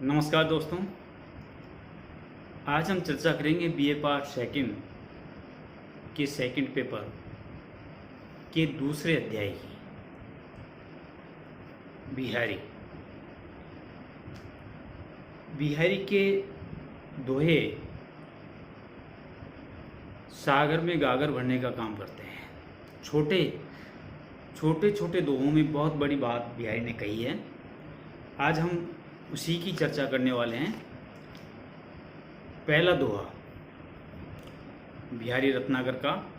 नमस्कार दोस्तों। आज हम चर्चा करेंगे बीए पार्ट सेकंड के सेकंड पेपर के दूसरे अध्याय की। बिहारी बिहारी के दोहे सागर में गागर भरने का काम करते हैं। छोटे छोटे छोटे दोहों में बहुत बड़ी बात बिहारी ने कही है। आज हम उसी की चर्चा करने वाले हैं। पहला दोहा बिहारी रत्नाकर का,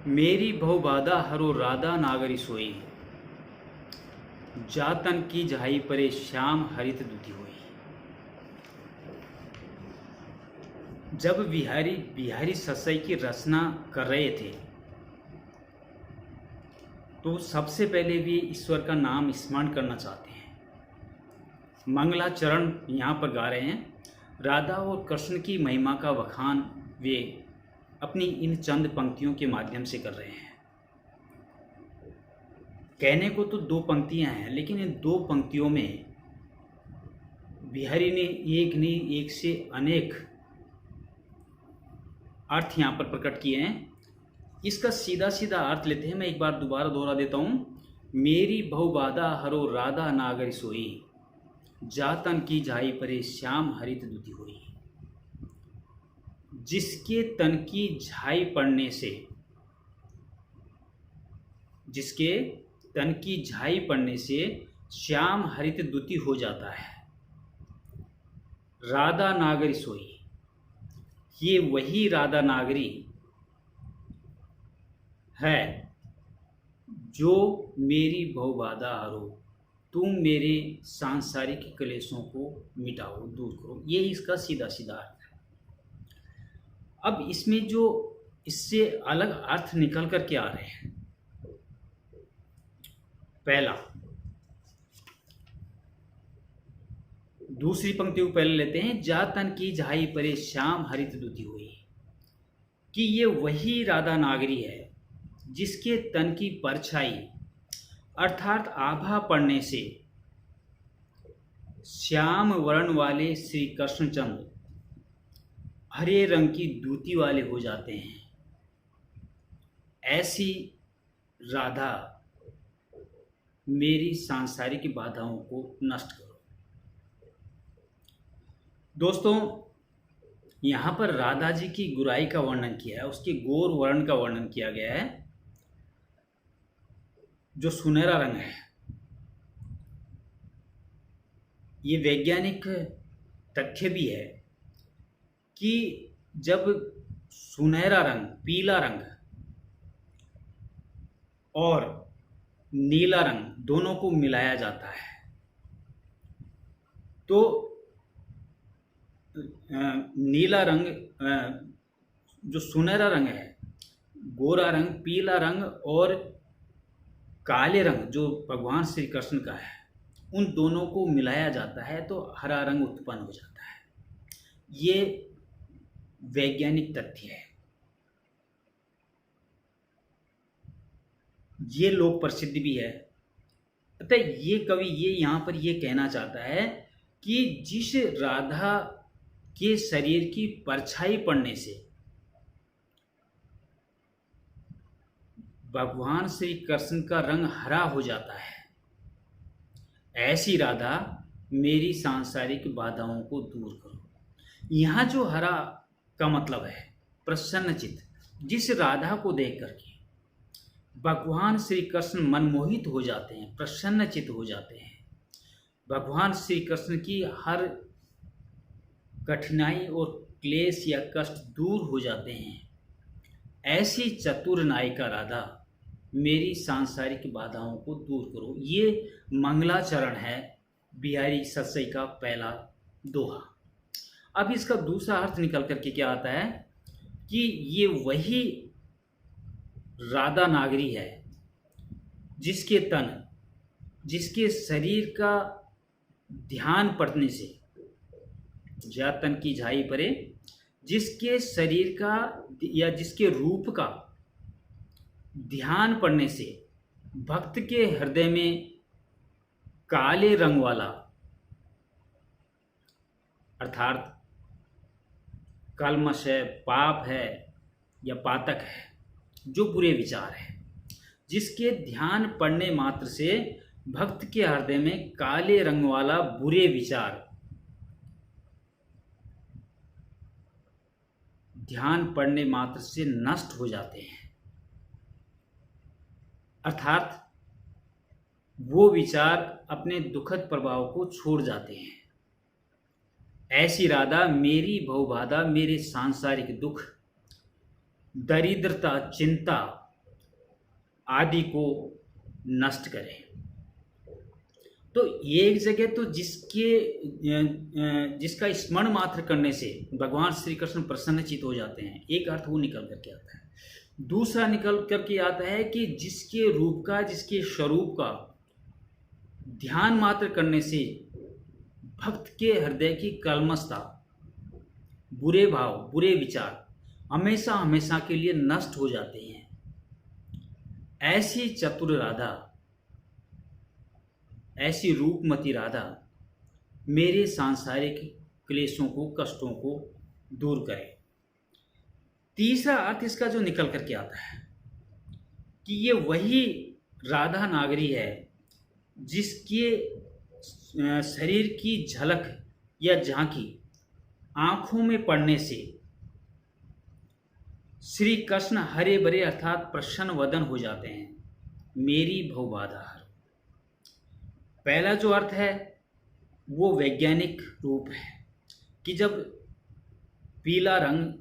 मेरी बहु बाधा हरो राधा नागरी सोई, जातन की जहाई परे श्याम हरित दुति होई। जब बिहारी ससाई की रचना कर रहे थे तो सबसे पहले भी ईश्वर का नाम स्मरण करना चाहते हैं। मंगलाचरण यहाँ पर गा रहे हैं। राधा और कृष्ण की महिमा का बखान वे अपनी इन चंद पंक्तियों के माध्यम से कर रहे हैं। कहने को तो दो पंक्तियां हैं, लेकिन इन दो पंक्तियों में बिहारी ने एक नहीं एक से अनेक अर्थ यहाँ पर प्रकट किए हैं। इसका सीधा सीधा अर्थ लेते हैं। मैं एक बार दोबारा दोहरा देता हूँ। मेरी बहु बाधा हरो राधा नागरी सोई, जातन की जाई परे श्याम हरित दुति होई। जिसके तन की झाई पड़ने से श्याम हरित दुति हो जाता है। राधा नागरी सोई, ये वही राधा नागरी है जो मेरी बहुबाधा हरो, तुम मेरे सांसारिक क्लेशों को मिटाओ, दूर करो। ये इसका सीधा सीधा अर्थ है। अब इसमें जो इससे अलग अर्थ निकल कर के आ रहे हैं। पहला, दूसरी पंक्ति को पहले लेते हैं। जातन की जहाई परे श्याम हरित दुति हुई, कि ये वही राधा नागरी है जिसके तन की परछाई अर्थात आभा पड़ने से श्याम वर्ण वाले श्री कृष्णचंद्र हरे रंग की दूती वाले हो जाते हैं। ऐसी राधा मेरी सांसारिक बाधाओं को नष्ट करो। दोस्तों, यहाँ पर राधा जी की गुराई का वर्णन किया है, उसके गोर वर्ण का वर्णन किया गया है, जो सुनहरा रंग है। ये वैज्ञानिक तथ्य भी है कि जब सुनहरा रंग, पीला रंग और नीला रंग दोनों को मिलाया जाता है तो नीला रंग, जो सुनहरा रंग है, गोरा रंग, पीला रंग और काले रंग जो भगवान श्री कृष्ण का है, उन दोनों को मिलाया जाता है तो हरा रंग उत्पन्न हो जाता है। ये वैज्ञानिक तथ्य है। ये लोक प्रसिद्ध भी है। अतः ये कवि ये यहाँ पर ये कहना चाहता है कि जिस राधा के शरीर की परछाई पड़ने से भगवान श्री कृष्ण का रंग हरा हो जाता है, ऐसी राधा मेरी सांसारिक बाधाओं को दूर करो। यहाँ जो हरा का मतलब है प्रसन्न चित्त। जिस राधा को देख करके भगवान श्री कृष्ण मनमोहित हो जाते हैं, प्रसन्न चित्त हो जाते हैं, भगवान श्री कृष्ण की हर कठिनाई और क्लेश या कष्ट दूर हो जाते हैं, ऐसी चतुर नायिका राधा मेरी सांसारिक बाधाओं को दूर करो। ये मंगलाचरण है बिहारी ससाई का पहला दोहा। अब इसका दूसरा अर्थ निकल करके क्या आता है कि ये वही राधा नागरी है जिसके शरीर का ध्यान पड़ने से, जातन की झाई परे, जिसके शरीर का या जिसके रूप का ध्यान पड़ने से भक्त के हृदय में काले रंग वाला अर्थात कल्मश है, पाप है या पातक है, जो बुरे विचार है, जिसके ध्यान पड़ने मात्र से भक्त के हृदय में काले रंग वाला बुरे विचार ध्यान पड़ने मात्र से नष्ट हो जाते हैं। अर्थात वो विचार अपने दुखद प्रभाव को छोड़ जाते हैं। ऐसी राधा मेरी भवबाधा, मेरे सांसारिक दुख, दरिद्रता, चिंता आदि को नष्ट करें। तो एक जगह तो जिसका स्मरण मात्र करने से भगवान श्री कृष्ण प्रसन्नचित हो जाते हैं, एक अर्थ वो निकल करके आता है। दूसरा निकल करके आता है कि जिसके रूप का, जिसके स्वरूप का ध्यान मात्र करने से भक्त के हृदय की कल्मशता, बुरे भाव, बुरे विचार हमेशा हमेशा के लिए नष्ट हो जाते हैं। ऐसी चतुर राधा, ऐसी रूपमती राधा मेरे सांसारिक क्लेशों को, कष्टों को दूर करे। तीसरा अर्थ इसका जो निकल करके आता है कि ये वही राधा नागरी है जिसके शरीर की झलक या झांकी आंखों में पड़ने से श्री कृष्ण हरे भरे अर्थात प्रसन्न वदन हो जाते हैं। मेरी भवबाधा हर। पहला जो अर्थ है वो वैज्ञानिक रूप है कि जब पीला रंग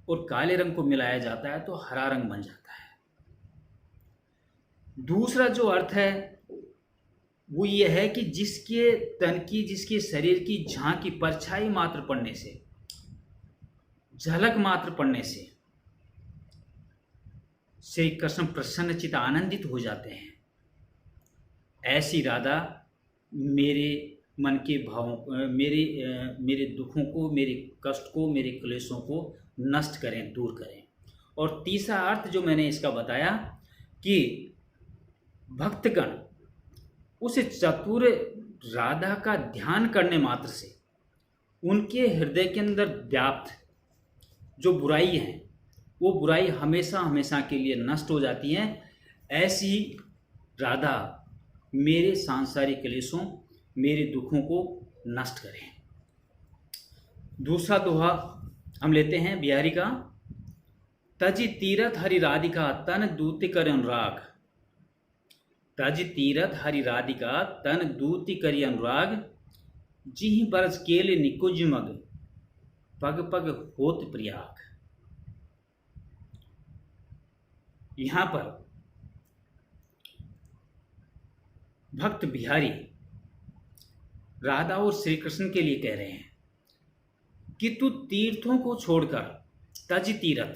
और काले रंग को मिलाया जाता है तो हरा रंग बन जाता है। दूसरा जो अर्थ है वो ये है कि जिसके तन की, जिसके शरीर की झांकी, परछाई मात्र पड़ने से, झलक मात्र पड़ने से श्री कृष्ण प्रसन्नचित आनंदित हो जाते हैं। ऐसी राधा मेरे मन के भावों, मेरे दुखों को, मेरे कष्ट को, मेरे क्लेशों को नष्ट करें, दूर करें। और तीसरा अर्थ जो मैंने इसका बताया कि भक्तगण उस चतुर राधा का ध्यान करने मात्र से उनके हृदय के अंदर व्याप्त जो बुराई है वो बुराई हमेशा हमेशा के लिए नष्ट हो जाती है। ऐसी राधा मेरे सांसारिक क्लेशों, मेरे दुखों को नष्ट करें। दूसरा दोहा हम लेते हैं बिहारी का। तज तीरथ हरि राधिका तन दूति कर अनुराग। तज तीरथ हरि राधिका तन दूति करि अनुराग। जिहि बरस केल निकुंज मग पग पग होत प्रयाग। यहाँ पर भक्त बिहारी राधा और श्री कृष्ण के लिए कह रहे हैं कि तू तीर्थों को छोड़कर, तज तीरथ,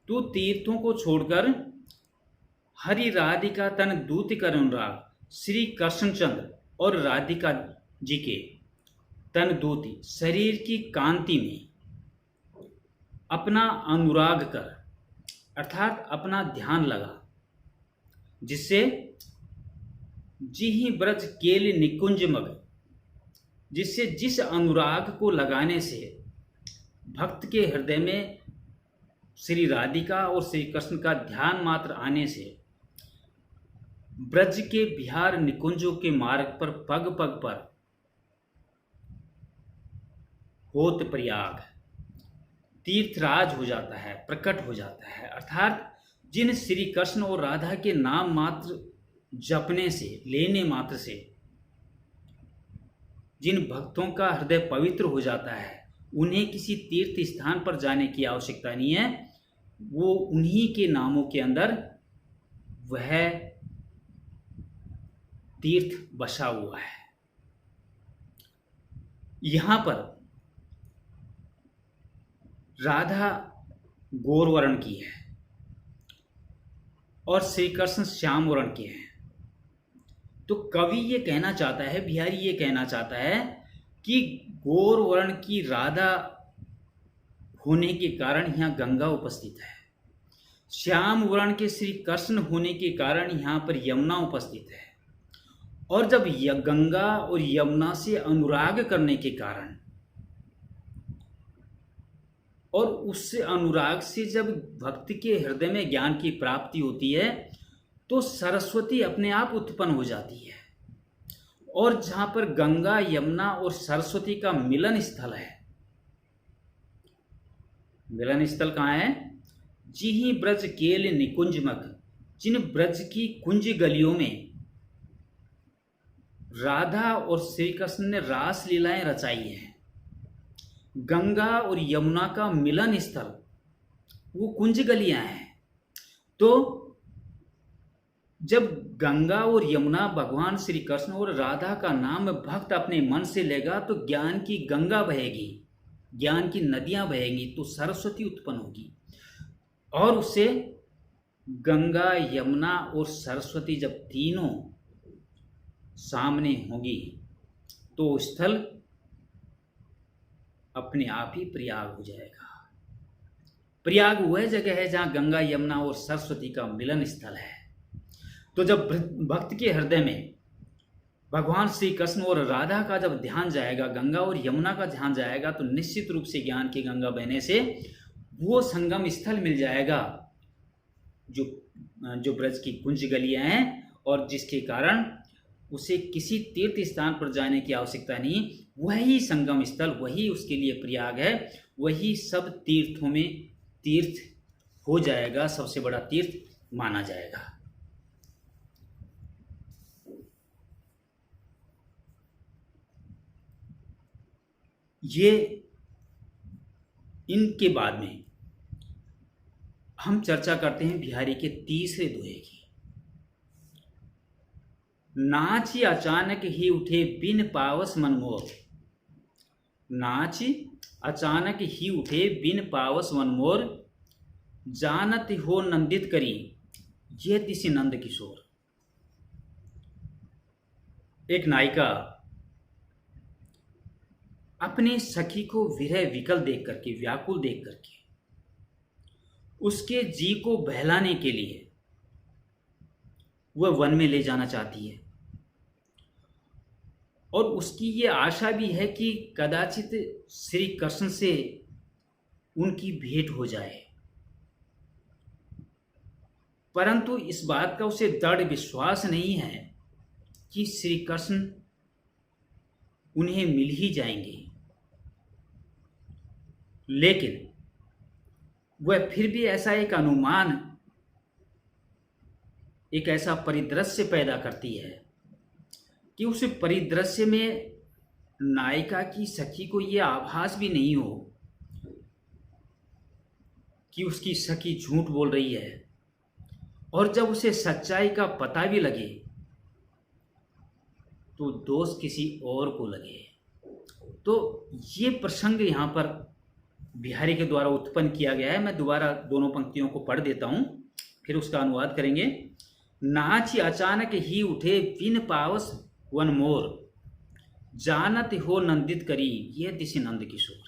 तू तीर्थों को छोड़कर हरि राधिका तन दूति कर अनुराग, श्री कृष्णचंद्र और राधिका जी के तन दूति, शरीर की कांति में अपना अनुराग कर, अर्थात अपना ध्यान लगा, जिससे जिहि ब्रज केल निकुंज मग, जिससे जिस अनुराग को लगाने से भक्त के हृदय में श्री राधिका और श्री कृष्ण का ध्यान मात्र आने से ब्रज के बिहार निकुंजों के मार्ग पर पग पग पर होत प्रयाग, तीर्थराज हो जाता है, प्रकट हो जाता है। अर्थात जिन श्री कृष्ण और राधा के नाम मात्र जपने से, लेने मात्र से जिन भक्तों का हृदय पवित्र हो जाता है, उन्हें किसी तीर्थ स्थान पर जाने की आवश्यकता नहीं है। वो उन्हीं के नामों के अंदर वह तीर्थ बसा हुआ है। यहां पर राधा गौर वर्ण की है और श्री कृष्ण श्याम वर्ण के हैं। तो कवि ये कहना चाहता है, बिहारी ये कहना चाहता है कि गौर वर्ण की राधा होने के कारण यहाँ गंगा उपस्थित है, श्याम वर्ण के श्री कृष्ण होने के कारण यहाँ पर यमुना उपस्थित है, और जब गंगा और यमुना से अनुराग करने के कारण और उससे अनुराग से जब भक्त के हृदय में ज्ञान की प्राप्ति होती है तो सरस्वती अपने आप उत्पन्न हो जाती है। और जहाँ पर गंगा यमुना और सरस्वती का मिलन स्थल है, मिलन स्थल कहाँ है? जी ही ब्रज केल निकुंज मग, जिन ब्रज की कुंज गलियों में राधा और श्री कृष्ण ने रास लीलाएं रचाई हैं, गंगा और यमुना का मिलन स्थल वो कुंज गलियां हैं। तो जब गंगा और यमुना भगवान श्री कृष्ण और राधा का नाम भक्त अपने मन से लेगा तो ज्ञान की गंगा बहेगी, ज्ञान की नदियां बहेंगी, तो सरस्वती उत्पन्न होगी। और उससे गंगा यमुना और सरस्वती जब तीनों सामने होगी तो स्थल अपने आप ही प्रयाग हो जाएगा। प्रयाग वह जगह है जहां गंगा यमुना और सरस्वती का मिलन स्थल है। तो जब भक्त के हृदय में भगवान श्री कृष्ण और राधा का जब ध्यान जाएगा, गंगा और यमुना का ध्यान जाएगा, तो निश्चित रूप से ज्ञान की गंगा बहने से वो संगम स्थल मिल जाएगा जो ब्रज की कुंज गलियां हैं, और जिसके कारण उसे किसी तीर्थ स्थान पर जाने की आवश्यकता नहीं। वही संगम स्थल, वही उसके लिए प्रयाग है, वही सब तीर्थों में तीर्थ हो जाएगा, सबसे बड़ा तीर्थ माना जाएगा। ये इनके बाद में हम चर्चा करते हैं बिहारी के तीसरे दोहे की। नाची अचानक ही उठे बिन पावस मनमोर, नाच अचानक ही उठे बिन पावस मनमोर, जानत हो नंदित करी ये तिसी नंद किशोर। एक नायिका अपने सखी को विरह विकल देख करके, व्याकुल देख करके, उसके जी को बहलाने के लिए वह वन में ले जाना चाहती है, और उसकी ये आशा भी है कि कदाचित श्री कृष्ण से उनकी भेंट हो जाए। परंतु इस बात का उसे दृढ़ विश्वास नहीं है कि श्री कृष्ण उन्हें मिल ही जाएंगे। लेकिन वह फिर भी ऐसा एक अनुमान, एक ऐसा परिदृश्य पैदा करती है कि उस परिदृश्य में नायिका की सखी को यह आभास भी नहीं हो कि उसकी सखी झूठ बोल रही है, और जब उसे सच्चाई का पता भी लगे तो दोष किसी और को लगे। तो ये प्रसंग यहाँ पर बिहारी के द्वारा उत्पन्न किया गया है। मैं दोबारा दोनों पंक्तियों को पढ़ देता हूँ, फिर उसका अनुवाद करेंगे। नाच अचानक ही उठे बिन पावस वन मोर, जानत हो नंदित करी ये दिशि नंद किशोर।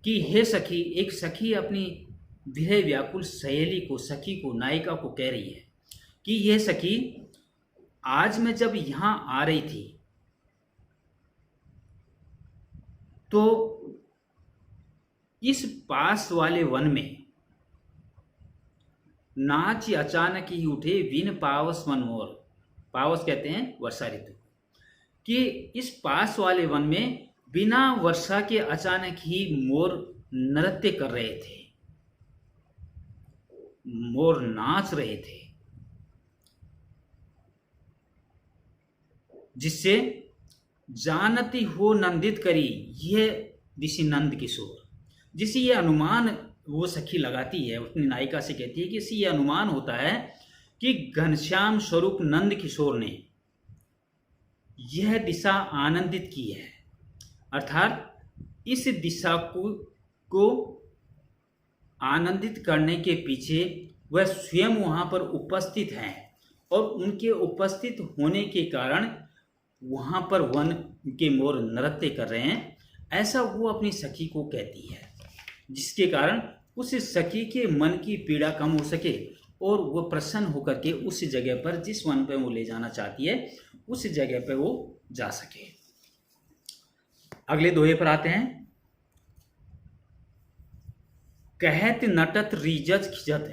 कि हे सखी, एक सखी अपनी विरह व्याकुल सहेली को, सखी को, नायिका को कह रही है कि ये सखी, आज मैं जब यहाँ आ रही थी तो इस पास वाले वन में नाच अचानक ही उठे बिन पावस मन मोर, पावस कहते हैं वर्षा ऋतु, कि इस पास वाले वन में बिना वर्षा के अचानक ही मोर नृत्य कर रहे थे, मोर नाच रहे थे, जिससे जानती हो नंदित करी यह दिशि नंद किशोर। जिसे ये अनुमान वो सखी लगाती है, अपनी नायिका से कहती है कि इसे ये अनुमान होता है कि घनश्याम स्वरूप नंद किशोर ने यह दिशा आनंदित की है, अर्थात इस दिशा को आनंदित करने के पीछे वह स्वयं वहाँ पर उपस्थित हैं, और उनके उपस्थित होने के कारण वहाँ पर वन के मोर नृत्य कर रहे हैं, ऐसा वो अपनी सखी को कहती है, जिसके कारण उस सखी के मन की पीड़ा कम हो सके और वो प्रसन्न होकर के उस जगह पर, जिस वन पे वो ले जाना चाहती है, उस जगह पे वो जा सके। अगले दोहे पर आते हैं। कहत नटत रीजत खिजत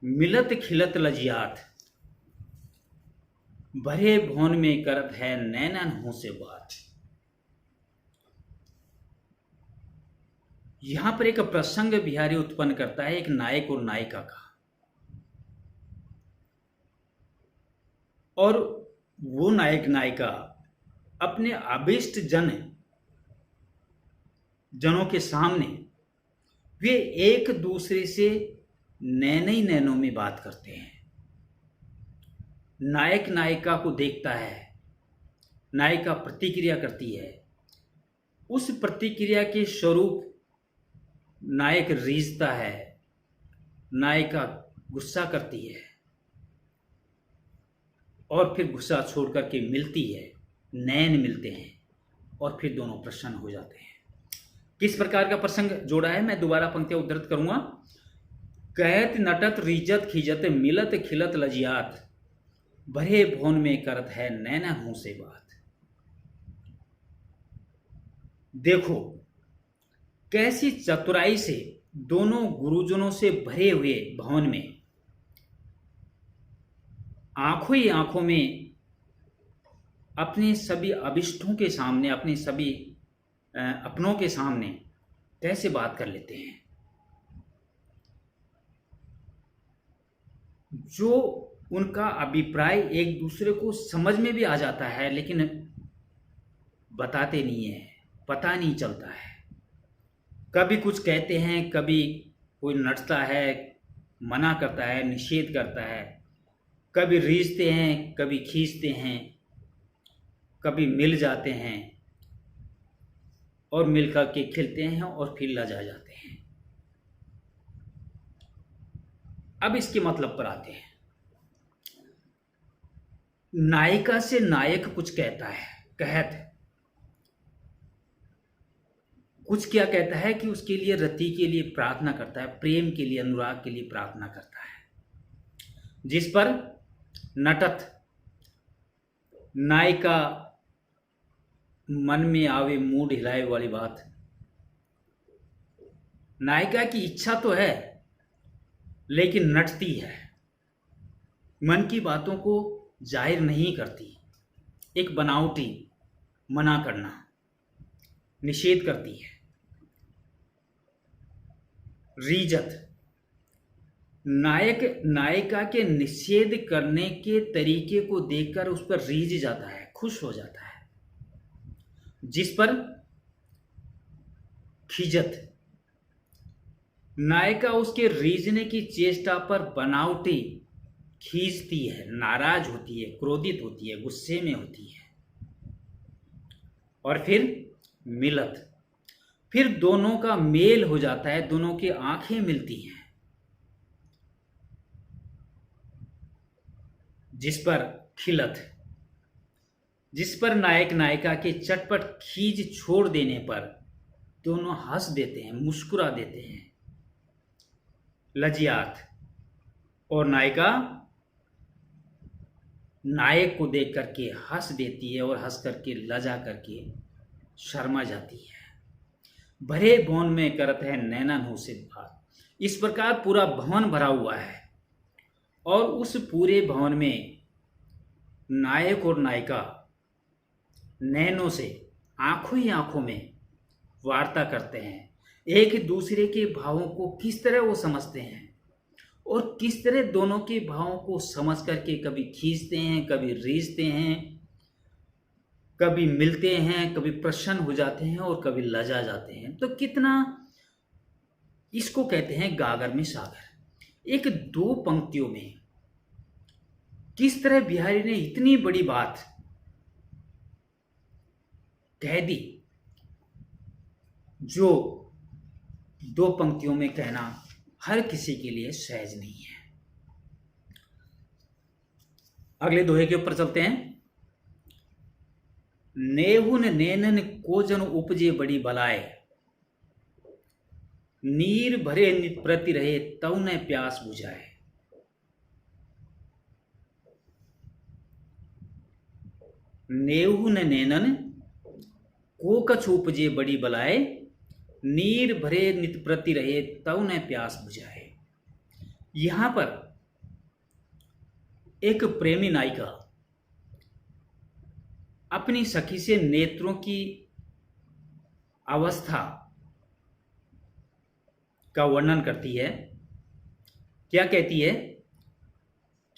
मिलत खिलत लजियात भरे भौन में करत है नैनन हो से बात। यहां पर एक प्रसंग बिहारी उत्पन्न करता है एक नायक और नायिका का, और वो नायक नायिका अपने अभिष्ट जनों के सामने वे एक दूसरे से नैने ही नैनों में बात करते हैं। नायक नायिका को देखता है, नायिका प्रतिक्रिया करती है, उस प्रतिक्रिया के स्वरूप नायक रीझता है, नायिका गुस्सा करती है और फिर गुस्सा छोड़ करके मिलती है, नैन मिलते हैं और फिर दोनों प्रसन्न हो जाते हैं। किस प्रकार का प्रसंग जोड़ा है, मैं दोबारा पंक्तियां उद्धृत करूंगा। कहत नटत रीजत खिजत मिलत खिलत लजियात भरे भौन में करत है नैना मुंह से बात। देखो कैसी चतुराई से दोनों गुरुजनों से भरे हुए भवन में आंखों ही आंखों में अपने सभी अभिष्टों के सामने, अपने सभी अपनों के सामने कैसे बात कर लेते हैं। जो उनका अभिप्राय एक दूसरे को समझ में भी आ जाता है लेकिन बताते नहीं है, पता नहीं चलता है। कभी कुछ कहते हैं, कभी कोई नटता है, मना करता है, निषेध करता है, कभी रीझते हैं, कभी खींचते हैं, कभी मिल जाते हैं और मिलकर के खिलते हैं और फिर लजा जाते हैं। अब इसके मतलब पर आते हैं। नायिका से नायक कुछ कहता है, कहत कुछ क्या कहता है कि उसके लिए, रति के लिए प्रार्थना करता है, प्रेम के लिए, अनुराग के लिए प्रार्थना करता है, जिस पर नटत नायिका मन में आवे मूड हिलाए वाली बात। नायिका की इच्छा तो है लेकिन नटती है, मन की बातों को जाहिर नहीं करती, एक बनावटी मना करना, निषेध करती है। रीजत नायक नायिका के निषेध करने के तरीके को देखकर उस पर रीझ जाता है, खुश हो जाता है, जिस पर खिजत नायिका उसके रीझने की चेष्टा पर बनावटी खींचती है, नाराज होती है, क्रोधित होती है, गुस्से में होती है। और फिर मिलत, फिर दोनों का मेल हो जाता है, दोनों की आंखें मिलती हैं, जिस पर खिलत, जिस पर नायक नायिका के चटपट खींच छोड़ देने पर दोनों हंस देते हैं, मुस्कुरा देते हैं। लजियात, और नायिका नायक को देख करके हंस देती है और हंस करके लजा करके शर्मा जाती है। भरे भवन में करत है नैना नो से बात। इस प्रकार पूरा भवन भरा हुआ है और उस पूरे भवन में नायक और नायिका नैनों से, आंखों ही आंखों में वार्ता करते हैं, एक दूसरे के भावों को किस तरह वो समझते हैं और किस तरह दोनों के भावों को समझ करके कभी खींचते हैं, कभी रीझते हैं, कभी मिलते हैं, कभी प्रसन्न हो जाते हैं और कभी लजा जाते हैं। तो कितना, इसको कहते हैं गागर में सागर। एक दो पंक्तियों में किस तरह बिहारी ने इतनी बड़ी बात कह दी, जो दो पंक्तियों में कहना हर किसी के लिए सहज नहीं है। अगले दोहे के ऊपर चलते हैं। नेहुन नैनन कोजन उपजे बड़ी बलाए, नीर भरे नित प्रति रहे तव न प्यास बुझाए। नेहुन नैनन को कछ उपजे बड़ी बलाए, नीर भरे नित प्रति रहे तव न प्यास बुझाए। यहाँ पर एक प्रेमी नायिका अपनी सखी से नेत्रों की अवस्था का वर्णन करती है। क्या कहती है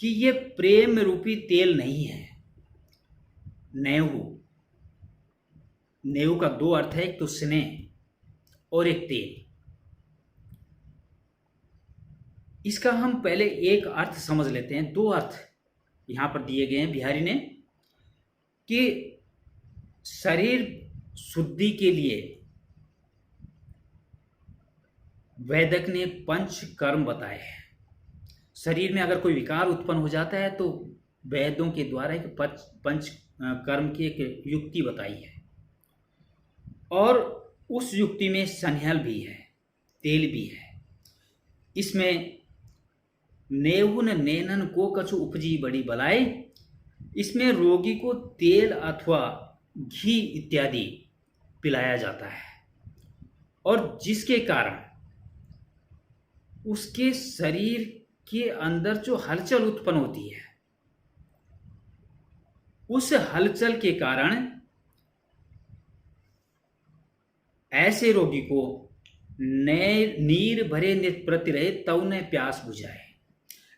कि ये प्रेम रूपी तेल नहीं है। नेहू, नेहू का दो अर्थ है, एक तो स्नेह और एक तेल। इसका हम पहले एक अर्थ समझ लेते हैं। दो अर्थ यहां पर दिए गए हैं बिहारी ने कि शरीर शुद्धि के लिए वैदक ने पंच कर्म बताए हैं। शरीर में अगर कोई विकार उत्पन्न हो जाता है तो वैद्यों के द्वारा एक पंच कर्म की एक युक्ति बताई है, और उस युक्ति में सन्याल भी है, तेल भी है। इसमें नेहुन नेनन को कछु उपजी बड़ी बलाई, इसमें रोगी को तेल अथवा घी इत्यादि पिलाया जाता है, और जिसके कारण उसके शरीर के अंदर जो हलचल उत्पन्न होती है, उस हलचल के कारण ऐसे रोगी को नीर भरे नित प्रति रहे तव न प्यास बुझाए।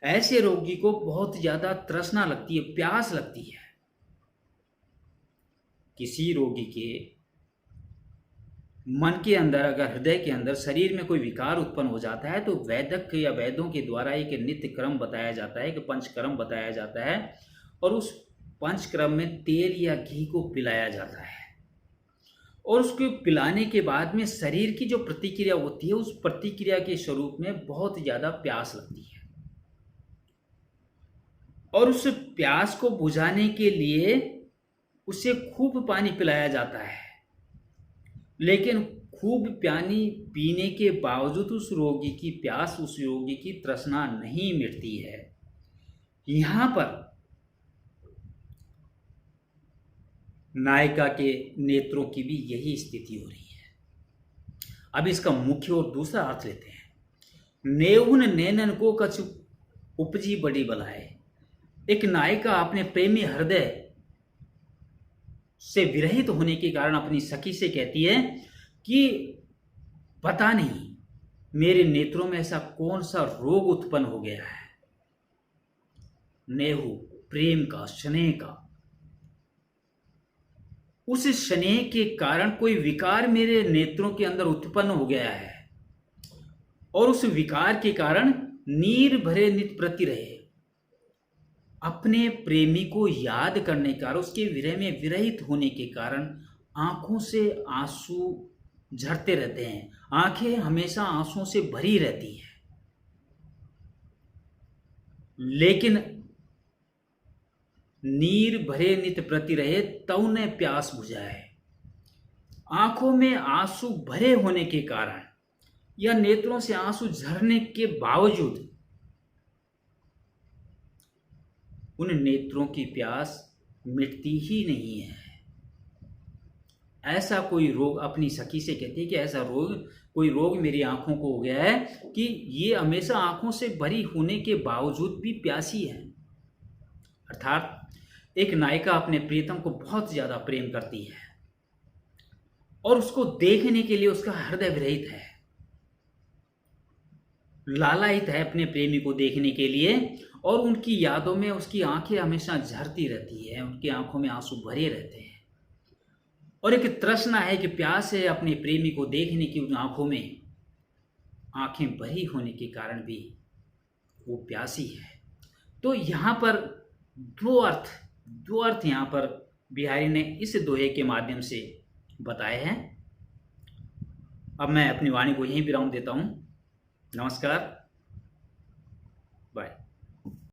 ऐसे रोगी को बहुत ज्यादा तृष्णा लगती है, प्यास लगती है। किसी रोगी के मन के अंदर, अगर हृदय के अंदर, शरीर में कोई विकार उत्पन्न हो जाता है तो वैदक या वैद्यों के द्वारा एक नित्य क्रम बताया जाता है, कि पंचक्रम बताया जाता है, और उस पंचक्रम में तेल या घी को पिलाया जाता है, और उसको पिलाने के बाद में शरीर की जो प्रतिक्रिया होती है, उस प्रतिक्रिया के स्वरूप में बहुत ज्यादा प्यास लगती है, और उस प्यास को बुझाने के लिए उसे खूब पानी पिलाया जाता है। लेकिन खूब पानी पीने के बावजूद उस रोगी की प्यास, उस रोगी की तृष्णा नहीं मिटती है। यहां पर नायिका के नेत्रों की भी यही स्थिति हो रही है। अब इसका मुख्य और दूसरा अर्थ लेते हैं। नेहुन नैनन को कछु उपजी बड़ी बलाए। एक नायिका अपने प्रेमी हृदय से विरहित होने के कारण अपनी सखी से कहती है कि पता नहीं मेरे नेत्रों में ऐसा कौन सा रोग उत्पन्न हो गया है। नेहू, प्रेम का, स्नेह का, उस स्नेह के कारण कोई विकार मेरे नेत्रों के अंदर उत्पन्न हो गया है, और उस विकार के कारण नीर भरे नित प्रति रहे। अपने प्रेमी को याद करने का, उसके विरह में विरहित होने के कारण आंखों से आंसू झरते रहते हैं। आंखें हमेशा आंसुओं से भरी रहती है, लेकिन नीर भरे नित प्रति रहे तव न प्यास बुझाए। आंखों में आंसू भरे होने के कारण या नेत्रों से आंसू झरने के बावजूद उन नेत्रों की प्यास मिटती ही नहीं है। ऐसा कोई रोग, अपनी सखी से कहती है कि ऐसा रोग, कोई रोग मेरी आंखों को हो गया है कि ये हमेशा आंखों से भरी होने के बावजूद भी प्यासी है। अर्थात एक नायिका अपने प्रियतम को बहुत ज्यादा प्रेम करती है, और उसको देखने के लिए उसका हृदय विरहित है, लालायित है अपने प्रेमी को देखने के लिए, और उनकी यादों में उसकी आंखें हमेशा झरती रहती है, उनकी आंखों में आंसू भरे रहते हैं, और एक तृष्णा है कि प्यास है अपने प्रेमी को देखने की। उन आंखों में आंखें भरी होने के कारण भी वो प्यासी है। तो यहाँ पर दो अर्थ यहाँ पर बिहारी ने इस दोहे के माध्यम से बताए हैं। अब मैं अपनी वाणी को यहीं विराम देता हूँ। नमस्कार।